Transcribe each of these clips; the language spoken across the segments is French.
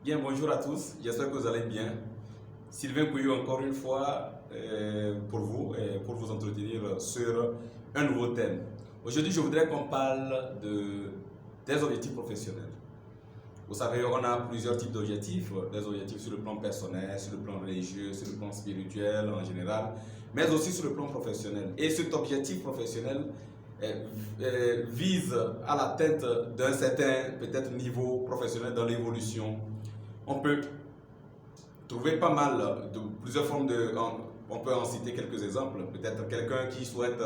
Bien, bonjour à tous, j'espère que vous allez bien. Sylvain Couillou encore une fois pour vous entretenir sur un nouveau thème. Aujourd'hui, je voudrais qu'on parle des objectifs professionnels. Vous savez, on a plusieurs types d'objectifs, des objectifs sur le plan personnel, sur le plan religieux, sur le plan spirituel en général, mais aussi sur le plan professionnel. Et cet objectif professionnel vise à l'atteinte d'un certain peut-être niveau professionnel dans l'évolution. On peut trouver pas mal de plusieurs formes on peut en citer quelques exemples. Peut-être quelqu'un qui souhaite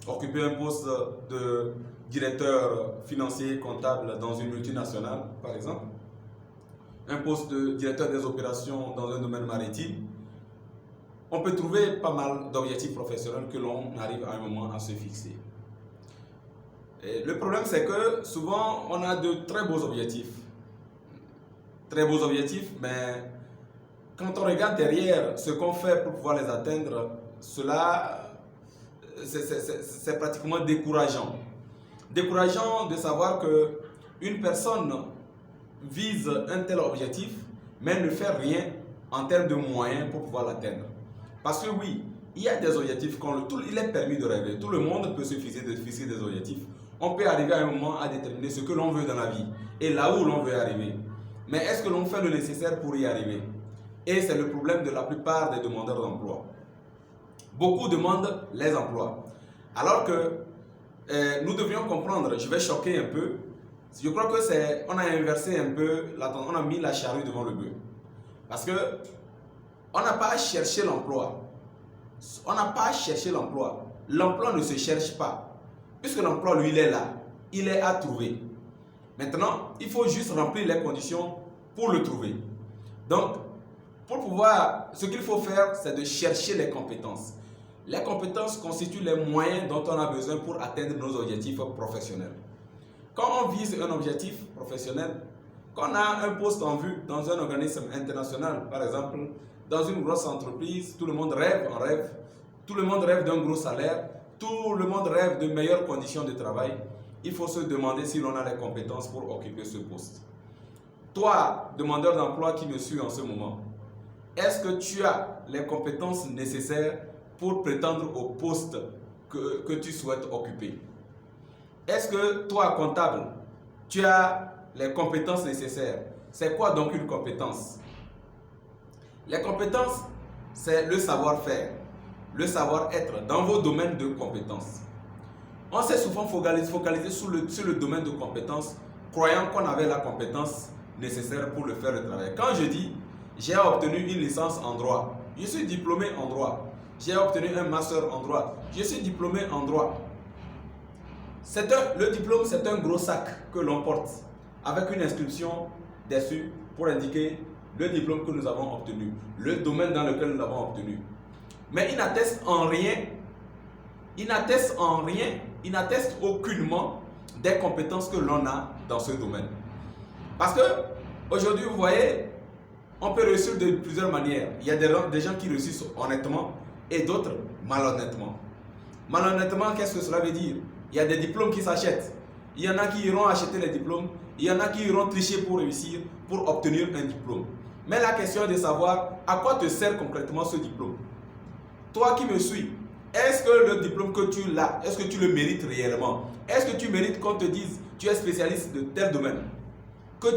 occuper un poste de directeur financier comptable dans une multinationale, par exemple. Un poste de directeur des opérations dans un domaine maritime. On peut trouver pas mal d'objectifs professionnels que l'on arrive à un moment à se fixer. Et le problème, c'est que souvent, on a de très beaux objectifs. Très beaux objectifs, mais quand on regarde derrière ce qu'on fait pour pouvoir les atteindre, cela, c'est pratiquement décourageant. Décourageant de savoir qu'une personne vise un tel objectif, mais ne fait rien en termes de moyens pour pouvoir l'atteindre. Parce que oui, il y a des objectifs, il est permis de rêver, tout le monde peut se fixer des objectifs. On peut arriver à un moment à déterminer ce que l'on veut dans la vie et là où l'on veut arriver. Mais est-ce que l'on fait le nécessaire pour y arriver? Et c'est le problème de la plupart des demandeurs d'emploi. Beaucoup demandent les emplois. Alors que nous devrions comprendre, je vais choquer un peu, je crois que on a inversé un peu, on a mis la charrue devant le bœuf. Parce que on n'a pas à chercher l'emploi. On n'a pas à chercher l'emploi. L'emploi ne se cherche pas. Puisque l'emploi, lui, il est là. Il est à trouver. Maintenant, il faut juste remplir les conditions pour le trouver. Donc, ce qu'il faut faire, c'est de chercher les compétences. Les compétences constituent les moyens dont on a besoin pour atteindre nos objectifs professionnels. Quand on vise un objectif professionnel, quand on a un poste en vue dans un organisme international, par exemple, dans une grosse entreprise, tout le monde rêve, tout le monde rêve d'un gros salaire, tout le monde rêve de meilleures conditions de travail. Il faut se demander si l'on a les compétences pour occuper ce poste. Toi, demandeur d'emploi qui me suis en ce moment, est-ce que tu as les compétences nécessaires pour prétendre au poste que tu souhaites occuper? Est-ce que toi, comptable, tu as les compétences nécessaires? C'est quoi donc une compétence? Les compétences, c'est le savoir-faire, le savoir-être dans vos domaines de compétences. On s'est souvent focalisé sur le domaine de compétences, croyant qu'on avait la compétence nécessaire pour le faire le travail. Quand je dis, j'ai obtenu une licence en droit, je suis diplômé en droit, j'ai obtenu un master en droit, je suis diplômé en droit. Le diplôme, c'est un gros sac que l'on porte, avec une inscription dessus pour indiquer le diplôme que nous avons obtenu, le domaine dans lequel nous l'avons obtenu. Mais il n'atteste aucunement des compétences que l'on a dans ce domaine. Parce que aujourd'hui, vous voyez, on peut réussir de plusieurs manières. Il y a des gens qui réussissent honnêtement et d'autres malhonnêtement. Malhonnêtement, qu'est-ce que cela veut dire? Il y a des diplômes qui s'achètent. Il y en a qui iront acheter les diplômes. Il y en a qui iront tricher pour réussir, pour obtenir un diplôme. Mais la question est de savoir à quoi te sert concrètement ce diplôme. Toi qui me suis, est-ce que le diplôme que tu as, est-ce que tu le mérites réellement? Est-ce que tu mérites qu'on te dise tu es spécialiste de tel domaine? Que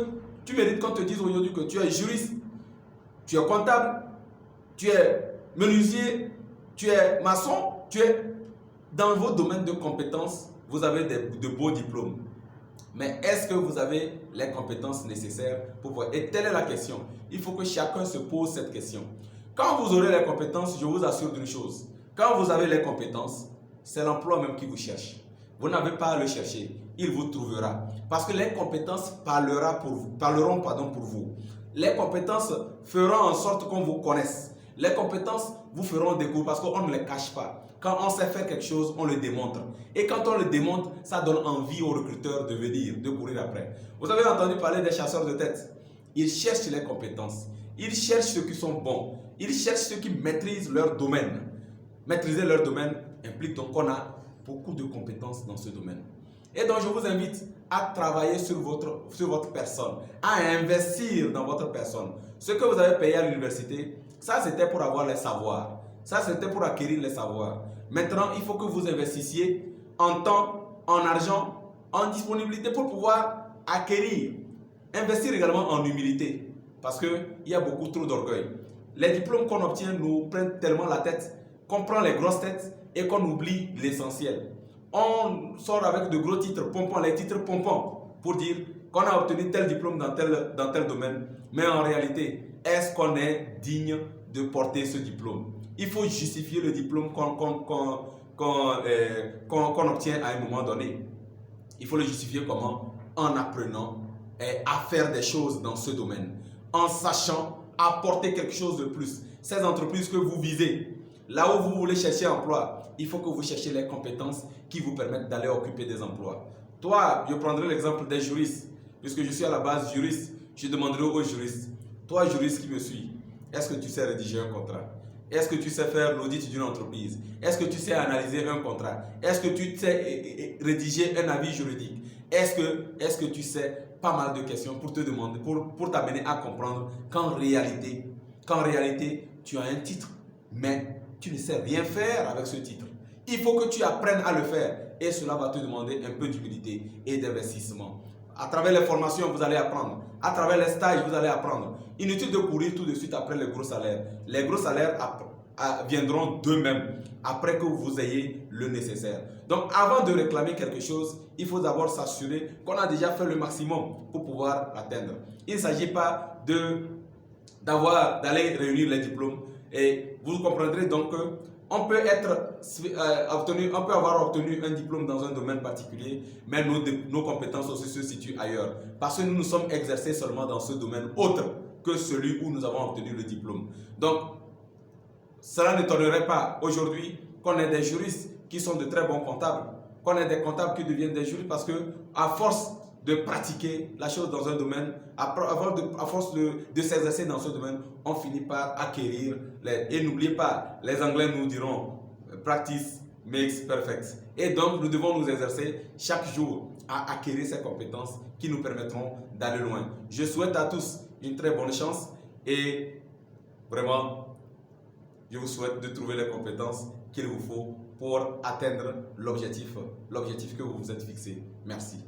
tu mérites qu'on te dise aujourd'hui que tu es juriste, tu es comptable, tu es menuisier, tu es maçon, tu es dans vos domaines de compétences, vous avez de beaux diplômes. Mais est-ce que vous avez les compétences nécessaires pour voir? Et telle est la question. Il faut que chacun se pose cette question. Quand vous aurez les compétences, je vous assure d'une chose. Quand vous avez les compétences, c'est l'emploi même qui vous cherche. Vous n'avez pas à le chercher. Il vous trouvera. Parce que les compétences parleront pour vous. Les compétences feront en sorte qu'on vous connaisse. Les compétences vous feront découvrir parce qu'on ne les cache pas. Quand on sait faire quelque chose, on le démontre. Et quand on le démontre, ça donne envie aux recruteurs de venir, de courir après. Vous avez entendu parler des chasseurs de tête. Ils cherchent les compétences. Ils cherchent ceux qui sont bons. Ils cherchent ceux qui maîtrisent leur domaine. Maîtriser leur domaine implique donc qu'on a beaucoup de compétences dans ce domaine. Et donc je vous invite à travailler sur votre personne, à investir dans votre personne. Ce que vous avez payé à l'université, ça c'était pour avoir les savoirs. Ça c'était pour acquérir les savoirs. Maintenant, il faut que vous investissiez en temps, en argent, en disponibilité pour pouvoir acquérir. Investir également en humilité. Parce qu'il y a beaucoup trop d'orgueil. Les diplômes qu'on obtient nous prennent tellement la tête qu'on prend les grosses têtes et qu'on oublie l'essentiel. On sort avec de gros titres pompons, les titres pompons, pour dire qu'on a obtenu tel diplôme dans tel domaine. Mais en réalité, est-ce qu'on est digne de porter ce diplôme? Il faut justifier le diplôme qu'on obtient à un moment donné. Il faut le justifier comment? En apprenant à faire des choses dans ce domaine, en sachant apporter quelque chose de plus. Ces entreprises que vous visez, là où vous voulez chercher emploi, il faut que vous cherchiez les compétences qui vous permettent d'aller occuper des emplois. Toi, je prendrai l'exemple des juristes, puisque je suis à la base juriste, je demanderai aux juristes, toi juriste qui me suis, est-ce que tu sais rédiger un contrat? Est-ce que tu sais faire l'audit d'une entreprise? Est-ce que tu sais analyser un contrat? Est-ce que tu sais rédiger un avis juridique? Est-ce que tu sais pas mal de questions pour te demander, pour t'amener à comprendre qu'en réalité, tu as un titre, mais tu ne sais rien faire avec ce titre. Il faut que tu apprennes à le faire et cela va te demander un peu d'humilité et d'investissement. À travers les formations, vous allez apprendre. À travers les stages, vous allez apprendre. Inutile de courir tout de suite après les gros salaires. Les gros salaires viendront d'eux-mêmes après que vous ayez le nécessaire. Donc, avant de réclamer quelque chose, il faut d'abord s'assurer qu'on a déjà fait le maximum pour pouvoir l'atteindre. Il ne s'agit pas d'aller réunir les diplômes. Et vous comprendrez donc que on peut avoir obtenu un diplôme dans un domaine particulier, mais nos compétences aussi se situent ailleurs. Parce que nous nous sommes exercés seulement dans ce domaine autre que celui où nous avons obtenu le diplôme. Donc, cela n'étonnerait pas aujourd'hui qu'on ait des juristes qui sont de très bons comptables, qu'on ait des comptables qui deviennent des juristes parce que, à force de pratiquer la chose dans un domaine, à force de s'exercer dans ce domaine, on finit par acquérir. Et n'oubliez pas, les Anglais nous diront practice makes perfect. Et donc, nous devons nous exercer chaque jour à acquérir ces compétences qui nous permettront d'aller loin. Je souhaite à tous une très bonne chance et vraiment, je vous souhaite de trouver les compétences qu'il vous faut pour atteindre l'objectif que vous vous êtes fixé. Merci.